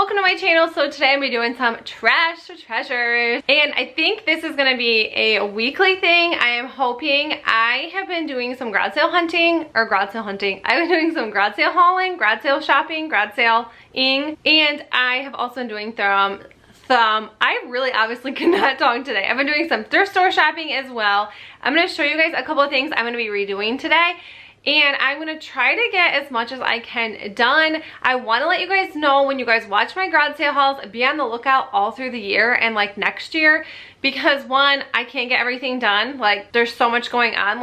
welcome to my channel. So today I'm gonna be doing some trash treasures, and I think this is gonna be a weekly thing. I am hoping. I have been doing some garage sale hunting, I've been doing some garage sale hauling, garage sale shopping, garage sale-ing, and I have also been doing I really obviously could not talk today. I've been doing some thrift store shopping as well. I'm gonna show you guys a couple of things I'm gonna be redoing today. And I'm gonna try to get as much as I can done. I wanna let you guys know, when you guys watch my garage sale hauls, be on the lookout all through the year and like next year, because one, I can't get everything done. Like, there's so much going on,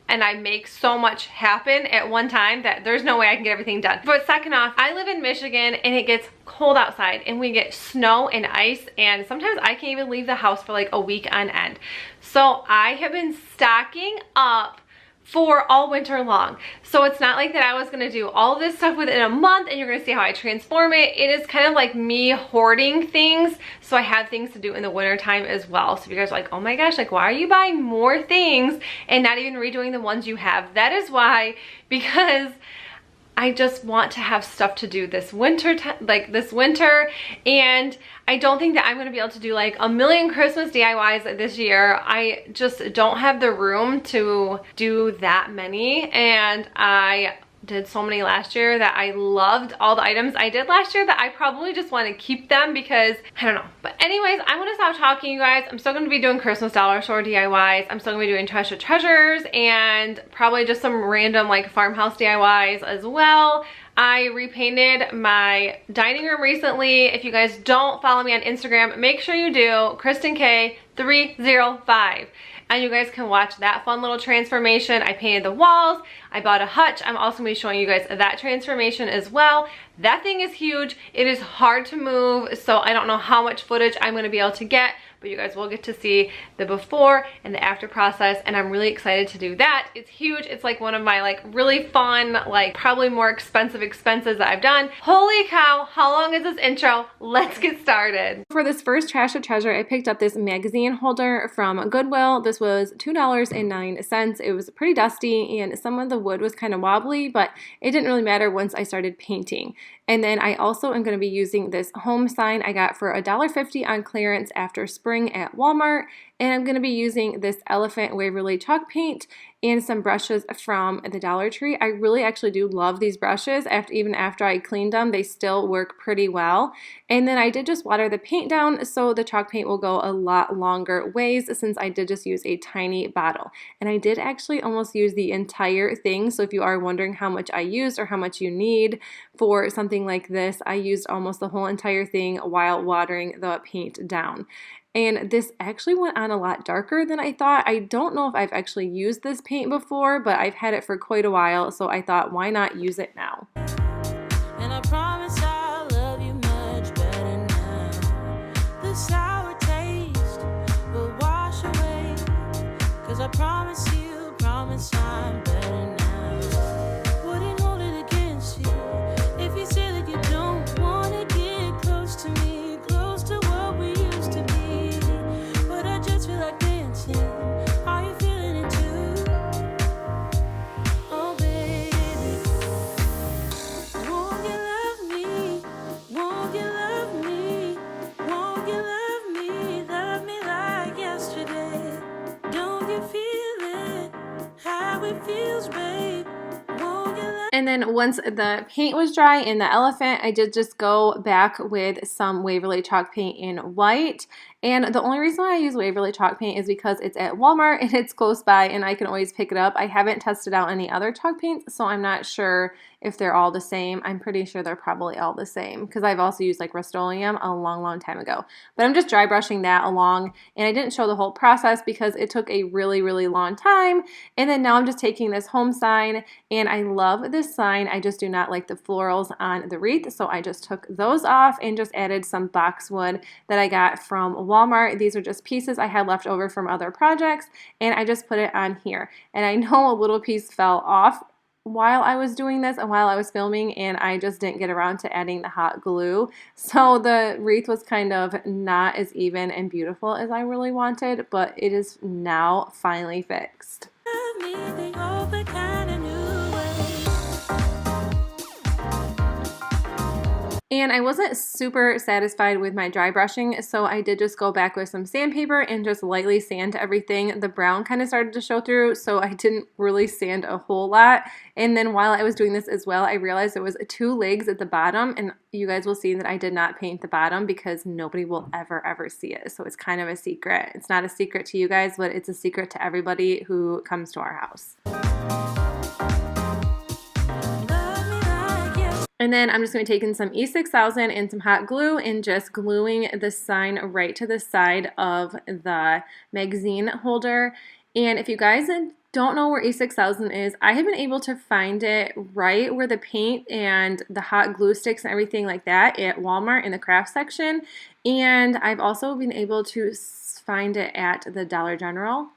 and I make so much happen at one time that there's no way I can get everything done. But second off, I live in Michigan and it gets cold outside and we get snow and ice, and sometimes I can't even leave the house for like a week on end. So I have been stocking up for all winter long. So it's not like that I was gonna do all this stuff within a month and you're gonna see how I transform it. It is kind of like me hoarding things, so I have things to do in the winter time as well. So if you guys are like, oh my gosh, like why are you buying more things and not even redoing the ones you have? That is why, because I just want to have stuff to do this winter, and I don't think that I'm going to be able to do like a million Christmas DIYs this year. I just don't have the room to do that many, and I did so many last year that I loved all the items I did last year that I probably just want to keep them because I don't know. But anyways, I'm going to stop talking, you guys. I'm still going to be doing Christmas dollar store DIYs. I'm still going to be doing treasure treasures and probably just some random like farmhouse DIYs as well. I repainted my dining room recently. If you guys don't follow me on Instagram, make sure you do, KRISTINKAY305. And you guys can watch that fun little transformation. I painted the walls. I bought a hutch. I'm also going to be showing you guys that transformation as well. That thing is huge. It is hard to move, so I don't know how much footage I'm going to be able to get, but you guys will get to see the before and the after process, and I'm really excited to do that. It's huge. It's like one of my like really fun, like probably more expensive expenses that I've done. Holy cow, how long is this intro? Let's get started. For this first trash or treasure, I picked up this magazine holder from Goodwill. This was $2.09. It was pretty dusty and some of the wood was kind of wobbly, but it didn't really matter once I started painting. And then I also am going to be using this home sign I got for $1.50 on clearance after spring at Walmart. And I'm going to be using this Elephant Waverly chalk paint and some brushes from the Dollar Tree. I really actually do love these brushes. Even after I cleaned them, they still work pretty well. And then I did just water the paint down, so the chalk paint will go a lot longer ways since I did just use a tiny bottle. And I did actually almost use the entire thing, so if you are wondering how much I used or how much you need for something like this, I used almost the whole entire thing while watering the paint down. And this actually went on a lot darker than I thought. I don't know if I've actually used this paint before, but I've had it for quite a while, so I thought, why not use it now? And I promise I'll love you much better now. The sour taste will wash away, 'cause I promise I'm better now. Wouldn't hold it against you if you say that you don't want to get close to me, close to what we used to be. Are you feeling it too? Oh baby, won't you love me? Won't you love me? Won't you love me? Love me like yesterday. Don't you feel it? How it feels, babe. And then once the paint was dry in the Elephant, I did just go back with some Waverly chalk paint in white. And the only reason why I use Waverly chalk paint is because it's at Walmart and it's close by and I can always pick it up. I haven't tested out any other chalk paints, so I'm not sure if they're all the same. I'm pretty sure they're probably all the same because I've also used like Rust-Oleum a long time ago. But I'm just dry brushing that along, and I didn't show the whole process because it took a really long time. And then now I'm just taking this home sign, and I love this sign. I just do not like the florals on the wreath, so I just took those off and just added some boxwood that I got from Walmart. These are just pieces I had left over from other projects, and I just put it on here. And I know a little piece fell off while I was doing this and while I was filming, and I just didn't get around to adding the hot glue. So the wreath was kind of not as even and beautiful as I really wanted, but it is now finally fixed. And I wasn't super satisfied with my dry brushing, so I did just go back with some sandpaper and just lightly sand everything. The brown kind of started to show through, so I didn't really sand a whole lot. And then while I was doing this as well, I realized there was 2 legs at the bottom, and you guys will see that I did not paint the bottom because nobody will ever see it. So it's kind of a secret. It's not a secret to you guys, but it's a secret to everybody who comes to our house. And then I'm just going to take in some E6000 and some hot glue and just gluing the sign right to the side of the magazine holder. And if you guys don't know where E6000 is, I have been able to find it right where the paint and the hot glue sticks and everything like that at Walmart in the craft section. And I've also been able to find it at the Dollar General.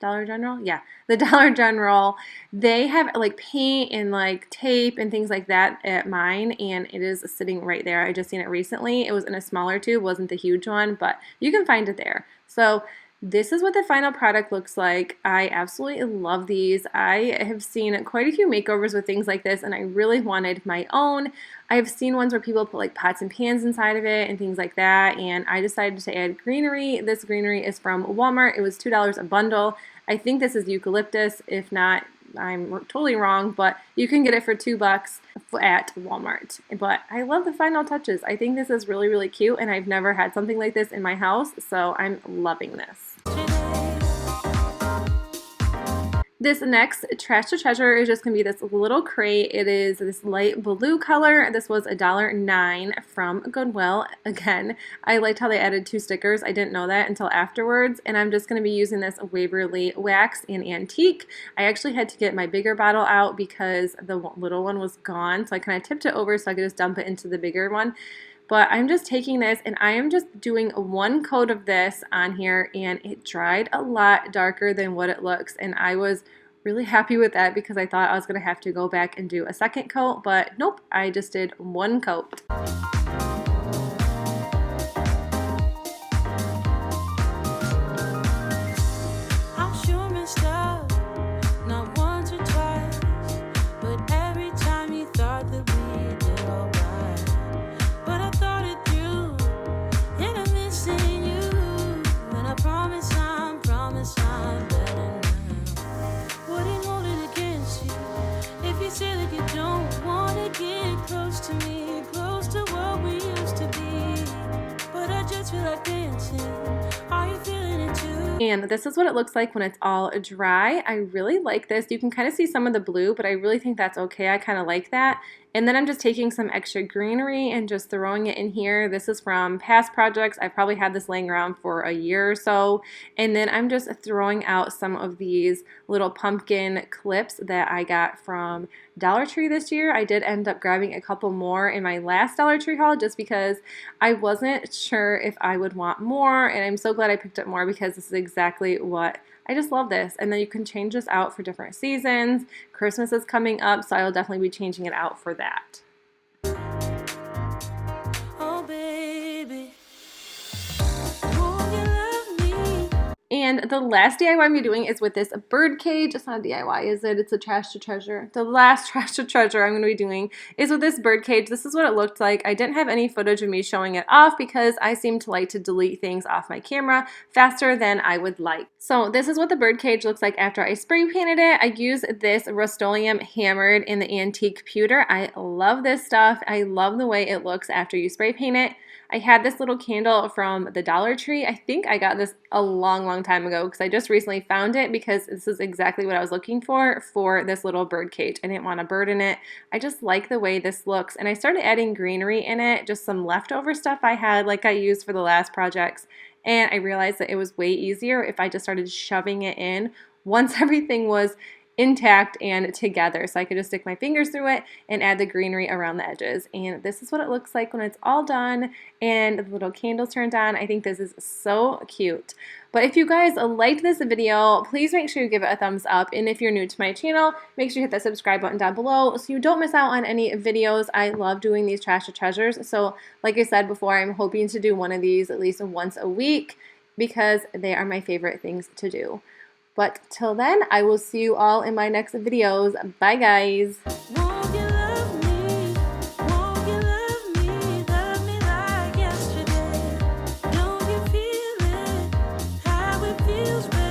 Yeah, the Dollar General. They have like paint and like tape and things like that at mine, and it is sitting right there. I just seen it recently. It was in a smaller tube, wasn't the huge one, but you can find it there. So this is what the final product looks like. I absolutely love these. I have seen quite a few makeovers with things like this, and I really wanted my own. I've seen ones where people put like pots and pans inside of it and things like that, and I decided to add greenery. This greenery is from Walmart. It was $2 a bundle. I think this is eucalyptus. If not, I'm totally wrong, but you can get it for $2 at Walmart. But I love the final touches. I think this is really cute, and I've never had something like this in my house, so I'm loving this. This next Trash to Treasure is just going to be this little crate. It is this light blue color. This was $1.09 from Goodwill. Again, I liked how they added 2 stickers. I didn't know that until afterwards. And I'm just going to be using this Waverly Wax in Antique. I actually had to get my bigger bottle out because the little one was gone. So I kind of tipped it over so I could just dump it into the bigger one. But I'm just taking this and I am just doing 1 coat of this on here, and it dried a lot darker than what it looks, and I was really happy with that because I thought I was going to have to go back and do a second coat, but nope, I just did 1 coat. And this is what it looks like when it's all dry. I really like this. You can kind of see some of the blue, but I really think that's okay. I kind of like that. And then I'm just taking some extra greenery and just throwing it in here. This is from past projects. I probably had this laying around for a year or so. And then I'm just throwing out some of these little pumpkin clips that I got from Dollar Tree this year. I did end up grabbing a couple more in my last Dollar Tree haul just because I wasn't sure if I would want more. And I'm so glad I picked up more because this is exactly what I just love this. And then you can change this out for different seasons. Christmas is coming up, so I will definitely be changing it out for that. Oh, baby. And the last DIY I'm going to be doing is with this bird cage. It's not a DIY, is it? It's a Trash to Treasure. The last Trash to Treasure I'm going to be doing is with this bird cage. This is what it looked like. I didn't have any footage of me showing it off because I seem to like to delete things off my camera faster than I would like. So this is what the bird cage looks like after I spray painted it. I used this Rust-Oleum hammered in the antique pewter. I love this stuff. I love the way it looks after you spray paint it. I had this little candle from the Dollar Tree. I think I got this a long time ago because I just recently found it because this is exactly what I was looking for this little bird cage. I didn't want a bird in it. I just like the way this looks. And I started adding greenery in it, just some leftover stuff I had like I used for the last projects. And I realized that it was way easier if I just started shoving it in once everything was intact and together, so I could just stick my fingers through it and add the greenery around the edges. And this is what it looks like when it's all done and the little candles turned on. I think this is so cute. But if you guys liked this video, please make sure you give it a thumbs up. And if you're new to my channel, make sure you hit that subscribe button down below so you don't miss out on any videos. I love doing these Trash to Treasures. So like I said before, I'm hoping to do one of these at least once a week because they are my favorite things to do. But till then, I will see you all in my next videos. Bye, guys. Won't you love me? Won't you love me? Love me. feels real.